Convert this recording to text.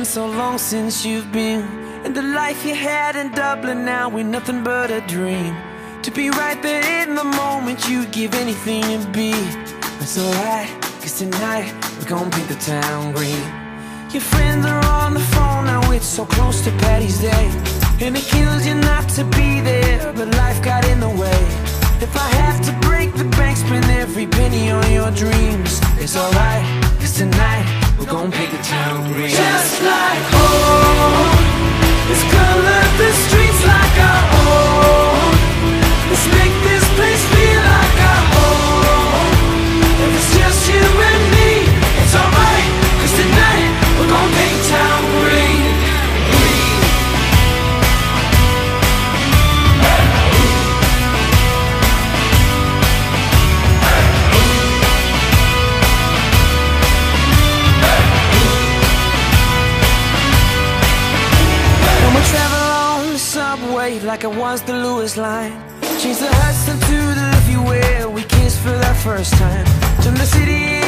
been so long since you've been, and the life you had in Dublin now ain't nothing but a dream. To be right there in the moment, you'd give anything to be. It's alright, cause tonight we're gonna paint the town green. Your friends are on the phone now, it's so close to Paddy's Day, and it kills you not to be there, but life got in the way. If I have to break the bank, spend every penny on your dreams, it's alright, cause tonight we're gonna paint the town green. Just like home, let's color the streets like our own. Let's make this place feel like our home. If it's just you and me, it's alright, cause tonight we're gonna paint town green. Like it was the Lewis line, change the Hudson to the Liffey where we kissed for that first time. Turn the city